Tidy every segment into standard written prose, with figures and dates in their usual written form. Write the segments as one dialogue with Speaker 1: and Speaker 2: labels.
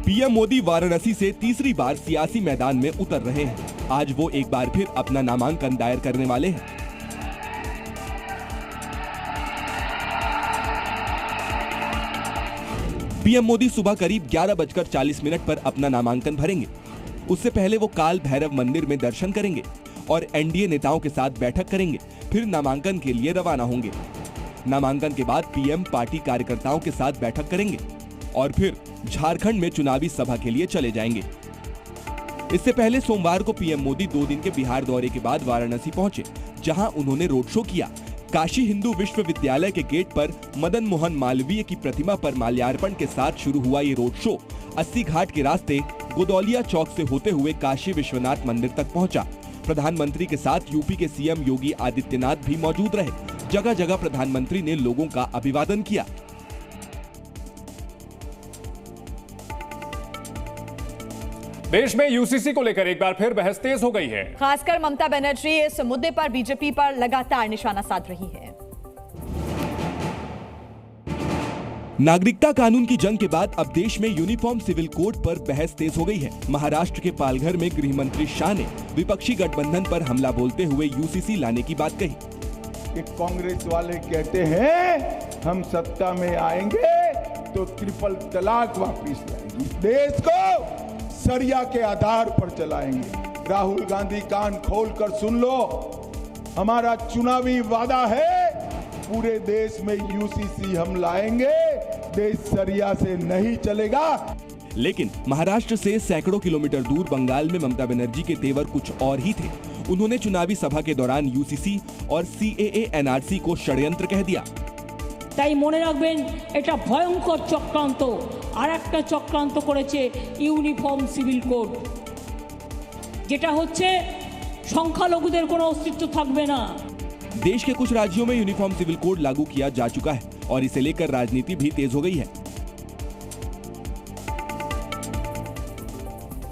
Speaker 1: PM Modi Varanasi से तीसरी बार सियासी मैदान में उतर रहे हैं। आज वो एक बार फिर अपना नामांकन दायर करने वाले हैं। पीएम मोदी सुबह करीब 11:40 पर अपना नामांकन भरेंगे। उससे पहले वो काल भैरव मंदिर में दर्शन करेंगे और एनडीए नेताओं के साथ बैठक करेंगे। फिर नामांकन के लिए रवाना होंगे। नामांकन के बाद पीएम पार्टी कार्यकर्ताओं के साथ बैठक करेंगे और फिर झारखंड में चुनावी सभा के लिए चले जाएंगे। इससे पहले सोमवार को पीएम मोदी 2 दिन के बिहार दौरे के बाद वाराणसी पहुंचे, जहां उन्होंने रोड शो किया। काशी हिंदू विश्वविद्यालय के गेट पर मदन मोहन मालवीय की प्रतिमा पर माल्यार्पण के साथ शुरू हुआ ये रोड शो 80 घाट के रास्ते गोदौलिया चौक से होते हुए काशी विश्वनाथ मंदिर तक पहुंचा। प्रधानमंत्री के साथ यूपी के सीएम योगी आदित्यनाथ भी मौजूद रहे। जगह जगह प्रधानमंत्री ने लोगों का अभिवादन किया।
Speaker 2: देश में यूसीसी को लेकर एक बार फिर बहस तेज हो गई है।
Speaker 3: खासकर ममता बनर्जी इस मुद्दे पर बीजेपी पर लगातार निशाना साध रही है।
Speaker 1: नागरिकता कानून की जंग के बाद अब देश में यूनिफॉर्म सिविल कोड पर बहस तेज हो गई है। महाराष्ट्र के पालघर में गृह मंत्री शाह ने विपक्षी गठबंधन पर हमला बोलते हुए यूसीसी लाने की बात कही।
Speaker 4: कि कांग्रेस वाले कहते हैं हम सत्ता में आएंगे तो ट्रिपल तलाक वापिस लाएंगे, देश को सरिया के आधार पर चलाएंगे। राहुल गांधी कान खोलकर सुन लो, हमारा चुनावी वादा है पूरे देश में यूसीसी हम लाएंगे, देश सरिया से नहीं चलेगा।
Speaker 1: लेकिन महाराष्ट्र से सैकड़ों किलोमीटर दूर बंगाल में ममता बनर्जी के तेवर कुछ और ही थे। उन्होंने चुनावी सभा के दौरान यूसीसी और सीएए एनआरसी को षड्यंत्र कह दिया।
Speaker 5: তাই মনে রাখবেন এটা ভয়ঙ্কর চক্রান্ত, আরেকটা চক্রান্ত করেছে ইউনিফর্ম সিভিল কোড, যেটা হচ্ছে সংখ্যালঘুদের কোনো অস্তিত্ব থাকবে না।
Speaker 1: देश के कुछ राज्यों में यूनिफॉर्म सिविल कोड लागू किया जा चुका है और इसे लेकर राजनीति भी तेज हो गई है।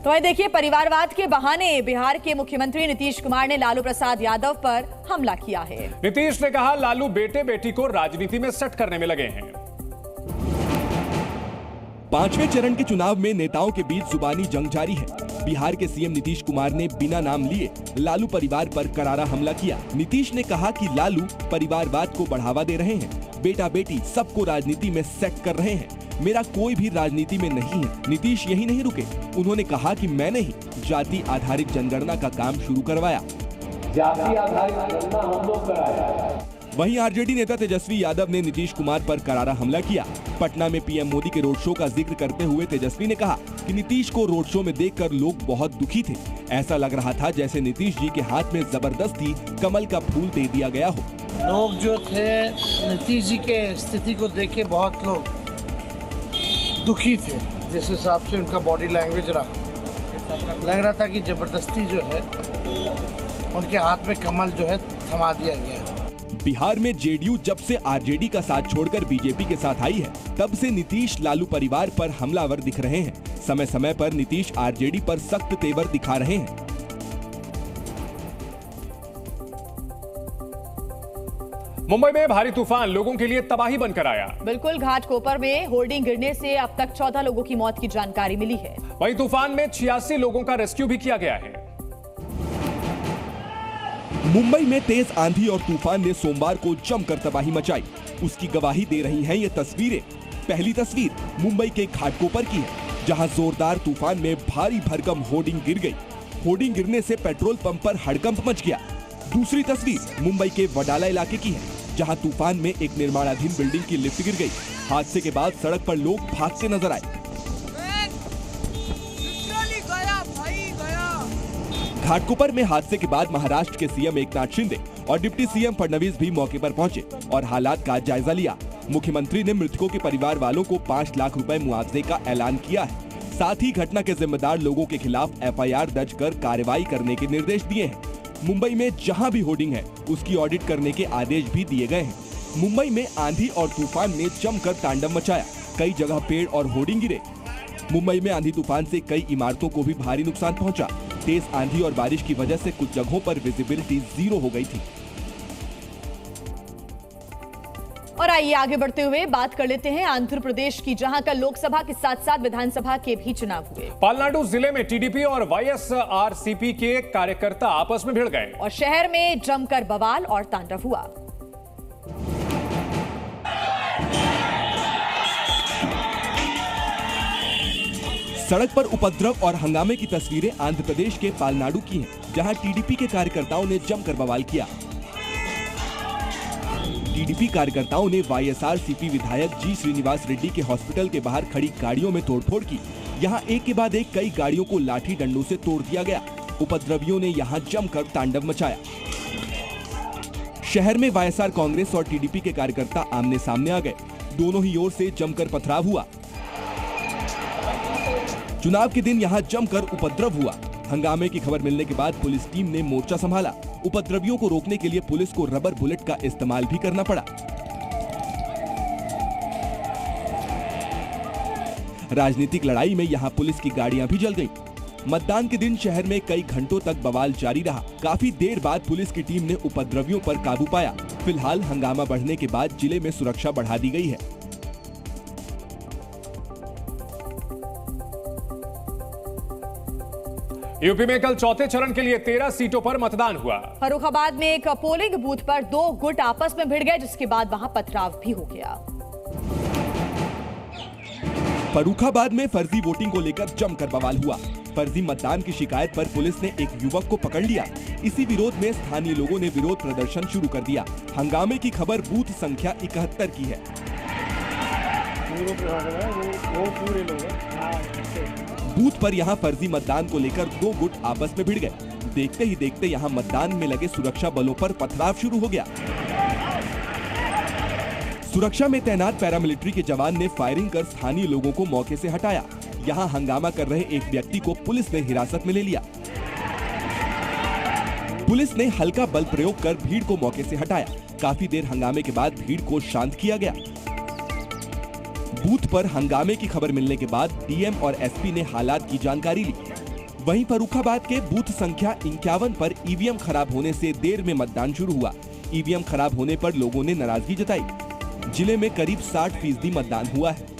Speaker 3: तो ये देखिए, परिवारवाद के बहाने बिहार के मुख्यमंत्री नीतीश कुमार ने लालू प्रसाद यादव पर हमला किया है।
Speaker 2: नीतीश ने कहा लालू बेटे बेटी को राजनीति में सेट करने में लगे हैं।
Speaker 1: 5वें चरण के चुनाव में नेताओं के बीच जुबानी जंग जारी है। बिहार के सीएम नीतीश कुमार ने बिना नाम लिए लालू परिवार पर करारा हमला किया। नीतीश ने कहा कि लालू परिवारवाद को बढ़ावा दे रहे हैं, बेटा बेटी सबको राजनीति में सेट कर रहे हैं, मेरा कोई भी राजनीति में नहीं है। नीतीश यही नहीं रुके, उन्होंने कहा कि मैंने ही जाति आधारित जनगणना का काम शुरू करवाया।
Speaker 6: जाति आधारित जनगणना हम लोग कराया।
Speaker 1: वहीं आरजेडी नेता तेजस्वी यादव ने नीतीश कुमार पर करारा हमला किया। पटना में पीएम मोदी के रोड शो का जिक्र करते हुए तेजस्वी ने कहा कि नीतीश को रोड शो में देखकर लोग बहुत दुखी थे। ऐसा लग रहा था जैसे नीतीश जी के हाथ में जबरदस्ती कमल का फूल दे दिया गया हो।
Speaker 7: लोग जो थे नीतीश जी के स्थिति को देख के बहुत लोग दुखी थे। जिस हिसाब से उनका बॉडी लैंग्वेज रहा, लग रहा था कि जबरदस्ती जो है उनके हाथ में कमल जो है थमा दिया गया।
Speaker 1: बिहार में जेडीयू जब से आरजेडी का साथ छोड़कर बीजेपी के साथ आई है, तब से नीतीश लालू परिवार पर हमलावर दिख रहे हैं। समय समय पर नीतीश आरजेडी पर सख्त तेवर दिखा रहे हैं।
Speaker 2: मुंबई में भारी तूफान लोगों के लिए तबाही बनकर आया।
Speaker 3: बिल्कुल, घाटकोपर में होर्डिंग गिरने से अब तक 14 लोगों की मौत की जानकारी मिली है।
Speaker 2: वहीं तूफान में 86 लोगों का रेस्क्यू भी किया गया है।
Speaker 1: मुंबई में तेज आंधी और तूफान ने सोमवार को जमकर तबाही मचाई। उसकी गवाही दे रही हैं ये तस्वीरें। पहली तस्वीर मुंबई के घाटकोपर की है, जहां जोरदार तूफान में भारी भरकम होर्डिंग गिर गई। होर्डिंग गिरने से पेट्रोल पंप पर हड़कंप मच गया। दूसरी तस्वीर मुंबई के वडाला इलाके की है, जहां तूफान में एक निर्माणाधीन बिल्डिंग की लिफ्ट गिर गई। हादसे के बाद सड़क पर लोग भागते नजर आए। घाटकोपर में हादसे के बाद महाराष्ट्र के सीएम एकनाथ शिंदे और डिप्टी सीएम फडणवीस भी मौके पर पहुंचे और हालात का जायजा लिया। मुख्यमंत्री ने मृतकों के परिवार वालों को 5 लाख रुपए मुआवजे का ऐलान किया है। साथ ही घटना के जिम्मेदार लोगों के खिलाफ एफआईआर दर्ज कर कार्रवाई करने के निर्देश दिए हैं। मुंबई में जहां भी होर्डिंग है उसकी ऑडिट करने के आदेश भी दिए गए हैं। मुंबई में आंधी और तूफान ने जमकर तांडव मचाया। कई जगह पेड़ और होर्डिंग गिरे। मुंबई में आंधी तूफान से कई इमारतों को भी भारी नुकसान पहुंचा। तेज आंधी और बारिश की वजह से कुछ जगहों पर विजिबिलिटी 0 हो गई थी।
Speaker 3: और आइए आगे बढ़ते हुए बात कर लेते हैं आंध्र प्रदेश की, जहां कल लोकसभा के साथ साथ विधानसभा के भी चुनाव हुए।
Speaker 2: पालनाडु जिले में टीडीपी और वाईएसआरसीपी के कार्यकर्ता आपस में भिड़ गए
Speaker 3: और शहर में जमकर बवाल और तांडव हुआ।
Speaker 1: सड़क पर उपद्रव और हंगामे की तस्वीरें आंध्र प्रदेश के पालनाडु की हैं, जहां टीडीपी के कार्यकर्ताओं ने जमकर बवाल किया। टीडीपी कार्यकर्ताओं ने वाईएसआरसीपी विधायक जी श्रीनिवास रेड्डी के हॉस्पिटल के बाहर खड़ी गाड़ियों में तोड़फोड़ की। यहां एक के बाद एक कई गाड़ियों को लाठी डंडों से तोड़ दिया गया। उपद्रवियों ने यहां जमकर तांडव मचाया। शहर में वाईएसआर कांग्रेस और टीडीपी के कार्यकर्ता आमने सामने आ गए। दोनों ही ओर से जमकर पथराव हुआ। चुनाव के दिन यहां जमकर उपद्रव हुआ। हंगामे की खबर मिलने के बाद पुलिस टीम ने मोर्चा संभाला। उपद्रवियों को रोकने के लिए पुलिस को रबर बुलेट का इस्तेमाल भी करना पड़ा। राजनीतिक लड़ाई में यहां पुलिस की गाड़ियां भी जल गईं। मतदान के दिन शहर में कई घंटों तक बवाल जारी रहा। काफी देर बाद पुलिस की टीम ने उपद्रवियों पर काबू पाया। फिलहाल हंगामा बढ़ने के बाद जिले में सुरक्षा बढ़ा दी गई है।
Speaker 2: यूपी में कल चौथे चरण के लिए 13 सीटों पर मतदान हुआ।
Speaker 3: फर्रुखाबाद में एक पोलिंग बूथ पर 2 गुट आपस में भिड़ गए, जिसके बाद वहां पथराव भी हो गया।
Speaker 1: फर्रुखाबाद में फर्जी वोटिंग को लेकर जमकर बवाल हुआ। फर्जी मतदान की शिकायत पर पुलिस ने एक युवक को पकड़ लिया। इसी विरोध में स्थानीय लोगों ने विरोध प्रदर्शन शुरू कर दिया। हंगामे की खबर बूथ संख्या 71 की है। बूथ पर यहां फर्जी मतदान को लेकर 2 गुट आपस में भिड़ गए। देखते ही देखते यहां मतदान में लगे सुरक्षा बलों पर पथराव शुरू हो गया। सुरक्षा में तैनात पैरामिलिट्री के जवान ने फायरिंग कर स्थानीय लोगों को मौके से हटाया। यहां हंगामा कर रहे एक व्यक्ति को पुलिस ने हिरासत में ले लिया। पुलिस ने हल्का बल प्रयोग कर भीड़ को मौके से हटाया। काफी देर हंगामे के बाद भीड़ को शांत किया गया। बूथ पर हंगामे की खबर मिलने के बाद डीएम और एसपी ने हालात की जानकारी ली। वहीं फर्रुखाबाद के बूथ संख्या 51 पर ईवीएम खराब होने से देर में मतदान शुरू हुआ। ईवीएम खराब होने पर लोगों ने नाराजगी जताई। जिले में करीब 60% मतदान हुआ है।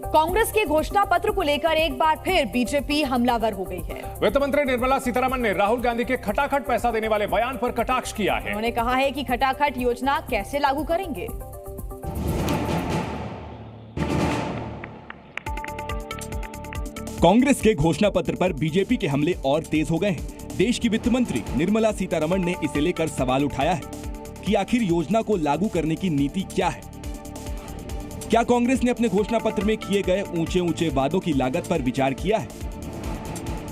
Speaker 3: कांग्रेस के घोषणा पत्र को लेकर एक बार फिर बीजेपी हमलावर हो गई है।
Speaker 2: वित्त मंत्री निर्मला सीतारमण ने राहुल गांधी के खटाखट पैसा देने वाले बयान पर कटाक्ष किया है।
Speaker 3: उन्होंने कहा है कि खटाखट योजना कैसे लागू करेंगे।
Speaker 1: कांग्रेस के घोषणा पत्र पर बीजेपी के हमले और तेज हो गए हैं। देश की वित्त मंत्री निर्मला सीतारमण ने इसे लेकर सवाल उठाया है कि आखिर योजना को लागू करने की नीति क्या है। क्या कांग्रेस ने अपने घोषणा पत्र में किए गए ऊंचे ऊंचे वादों की लागत पर विचार किया है?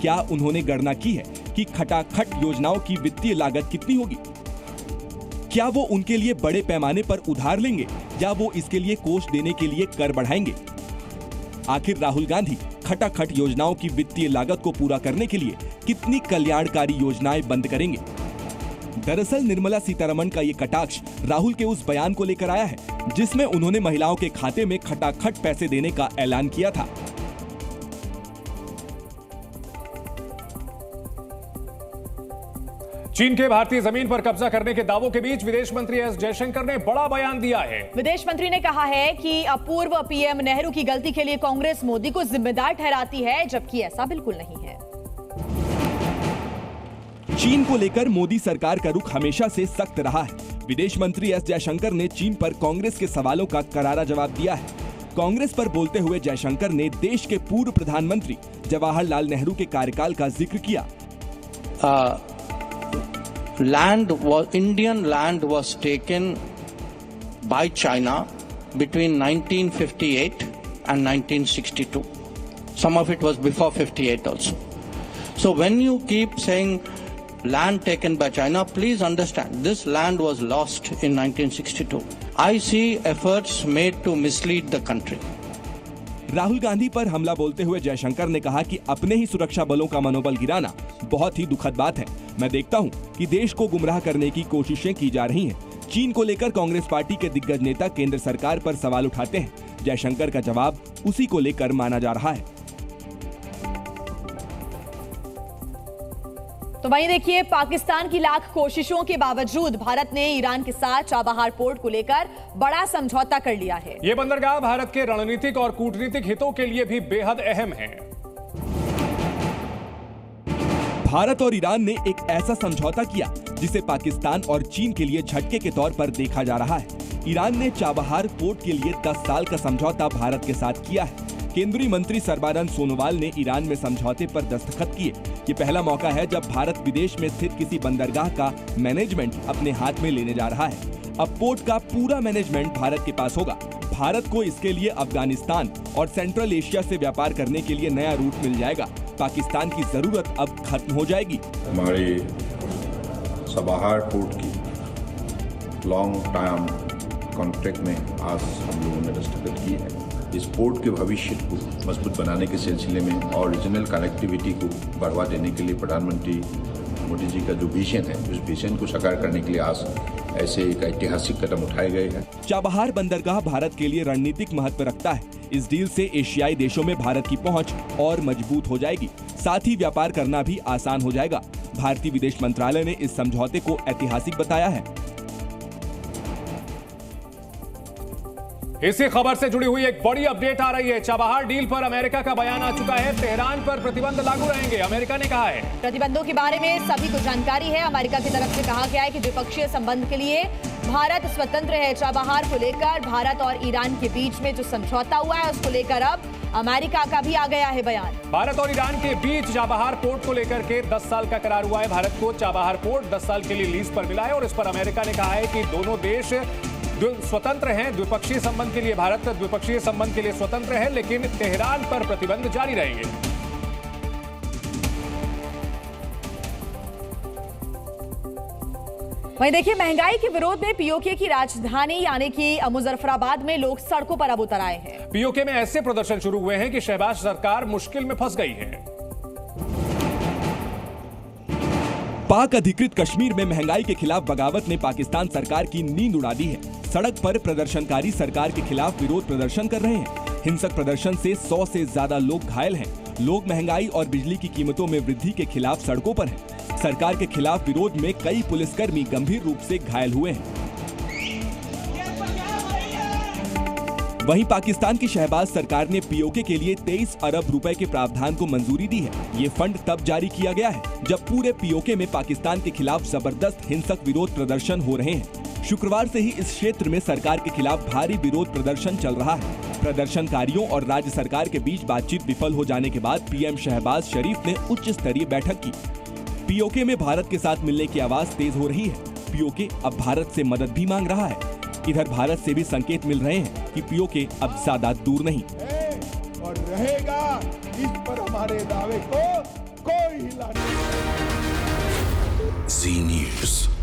Speaker 1: क्या उन्होंने गणना की है कि खटाखट योजनाओं की वित्तीय लागत कितनी होगी? क्या वो उनके लिए बड़े पैमाने पर उधार लेंगे या वो इसके लिए कोष देने के लिए कर बढ़ाएंगे? आखिर राहुल गांधी खटाखट योजनाओं की वित्तीय लागत को पूरा करने के लिए कितनी कल्याणकारी योजनाएं बंद करेंगे? दरअसल निर्मला सीतारमण का ये कटाक्ष राहुल के उस बयान को लेकर आया है जिसमें उन्होंने महिलाओं के खाते में खटाखट पैसे देने का ऐलान किया था।
Speaker 2: चीन के भारतीय जमीन पर कब्जा करने के दावों के बीच विदेश मंत्री एस जयशंकर ने बड़ा बयान दिया है।
Speaker 3: विदेश मंत्री ने कहा है कि पूर्व पीएम नेहरू की गलती के लिए कांग्रेस मोदी को जिम्मेदार ठहराती है, जबकि ऐसा बिल्कुल नहीं है।
Speaker 1: चीन को लेकर मोदी सरकार का रुख हमेशा से सख्त रहा है। विदेश मंत्री एस जयशंकर ने चीन पर कांग्रेस के सवालों का करारा जवाब दिया है। कांग्रेस पर बोलते हुए जयशंकर ने देश के पूर्व प्रधानमंत्री जवाहरलाल नेहरू के कार्यकाल का जिक्र किया।
Speaker 8: Indian land was taken by China between 1958 and 1962. Some of it was before 58 also. So when you keep saying land taken by China, please understand this land was lost in 1962. I see efforts made to mislead the country.
Speaker 1: Rahul Gandhi पर हमला बोलते हुए जयशंकर ने कहा कि अपने ही सुरक्षा बलों का मनोबल गिराना बहुत ही दुखद बात है। मैं देखता हूं कि देश को गुमराह करने की कोशिशें की जा रही हैं। चीन को लेकर कांग्रेस पार्टी के दिग्गज नेता केंद्र सरकार पर सवाल उठाते हैं। जयशंकर का जवाब उसी को लेकर माना जा रहा है।
Speaker 3: तो वहीं देखिए, पाकिस्तान की लाख कोशिशों के बावजूद भारत ने ईरान के साथ चाबहार पोर्ट को लेकर बड़ा समझौता कर लिया है।
Speaker 2: ये बंदरगाह भारत के रणनीतिक और कूटनीतिक हितों के लिए भी बेहद अहम है।
Speaker 1: भारत और ईरान ने एक ऐसा समझौता किया जिसे पाकिस्तान और चीन के लिए झटके के तौर पर देखा जा रहा है। ईरान ने चाबहार पोर्ट के लिए 10 साल का समझौता भारत के साथ किया है। केंद्रीय मंत्री सर्बानंद सोनोवाल ने ईरान में समझौते पर दस्तखत किए। ये पहला मौका है जब भारत विदेश में स्थित किसी बंदरगाह का मैनेजमेंट अपने हाथ में लेने जा रहा है। अब पोर्ट का पूरा मैनेजमेंट भारत के पास होगा। भारत को इसके लिए अफगानिस्तान और सेंट्रल एशिया से व्यापार करने के लिए नया रूट मिल जाएगा। पाकिस्तान की जरूरत अब खत्म हो जाएगी।
Speaker 9: हमारे चाबहार पोर्ट की लॉन्ग टर्म कॉन्ट्रैक्ट में आज हम लोगों ने दस्तखत की है। इस पोर्ट के भविष्य को मजबूत बनाने के सिलसिले में और रीजनल कनेक्टिविटी को बढ़ावा देने के लिए प्रधानमंत्री मोदी जी का जो विजन है, उस विजन को साकार करने के लिए आज ऐसे एक ऐतिहासिक कदम उठाए गए हैं।
Speaker 1: चाबहार बंदरगाह भारत के लिए रणनीतिक महत्व रखता है। इस डील से एशियाई देशों में भारत की पहुंच और मजबूत हो जाएगी, साथ ही व्यापार करना भी आसान हो जाएगा। भारतीय विदेश मंत्रालय ने इस समझौते को ऐतिहासिक बताया है।
Speaker 2: इसी खबर से जुड़ी हुई एक बड़ी अपडेट आ रही है। चाबहार डील पर अमेरिका का बयान आ चुका है। तेहरान पर प्रतिबंध लागू रहेंगे, अमेरिका ने कहा है।
Speaker 3: प्रतिबंधों के बारे में सभी को जानकारी है। अमेरिका की तरफ से कहा गया है कि द्विपक्षीय संबंध के लिए भारत स्वतंत्र है। चाबहार को लेकर भारत और ईरान के बीच में जो समझौता हुआ है, उसको लेकर अब अमेरिका का भी आ गया है बयान।
Speaker 2: भारत और ईरान के बीच चाबहार पोर्ट को लेकर के 10 साल का करार हुआ है। भारत को चाबहार पोर्ट 10 साल के लिए लीज पर मिला है और इस पर अमेरिका ने कहा है कि दोनों देश स्वतंत्र हैं। द्विपक्षीय संबंध के लिए भारत द्विपक्षीय संबंध के लिए स्वतंत्र है, लेकिन तेहरान पर प्रतिबंध जारी रहेंगे।
Speaker 3: वहीं देखिए, महंगाई के विरोध में पीओके की राजधानी यानी कि मुजफ्फराबाद में लोग सड़कों पर अब उतर आए हैं।
Speaker 2: पीओके में ऐसे प्रदर्शन शुरू हुए हैं कि शहबाज सरकार मुश्किल में फंस गई है।
Speaker 1: पाक अधिकृत कश्मीर में महंगाई के खिलाफ बगावत ने पाकिस्तान सरकार की नींद उड़ा दी है। सड़क पर प्रदर्शनकारी सरकार के खिलाफ विरोध प्रदर्शन कर रहे हैं। हिंसक प्रदर्शन से 100 से ज्यादा लोग घायल हैं। लोग महंगाई और बिजली की कीमतों में वृद्धि के खिलाफ सड़कों पर हैं। सरकार के खिलाफ विरोध में कई पुलिसकर्मी गंभीर रूप से घायल हुए हैं। वहीं पाकिस्तान की शहबाज सरकार ने पीओके के लिए 23 अरब रुपए के प्रावधान को मंजूरी दी है। ये फंड तब जारी किया गया है जब पूरे पीओके में पाकिस्तान के खिलाफ जबरदस्त हिंसक विरोध प्रदर्शन हो रहे हैं। शुक्रवार से ही इस क्षेत्र में सरकार के खिलाफ भारी विरोध प्रदर्शन चल रहा है। प्रदर्शनकारियों और राज्य सरकार के बीच बातचीत विफल हो जाने के बाद पीएम शहबाज शरीफ ने उच्च स्तरीय बैठक की। पीओके में भारत के साथ मिलने की आवाज तेज हो रही है। पीओके अब भारत से मदद भी मांग रहा है। इधर भारत से भी संकेत मिल रहे हैं कि पीओके अब ज्यादा दूर नहीं
Speaker 4: और रहेगा। इस पर हमारे दावे को कोई हिला नहीं।
Speaker 10: जी न्यूज़।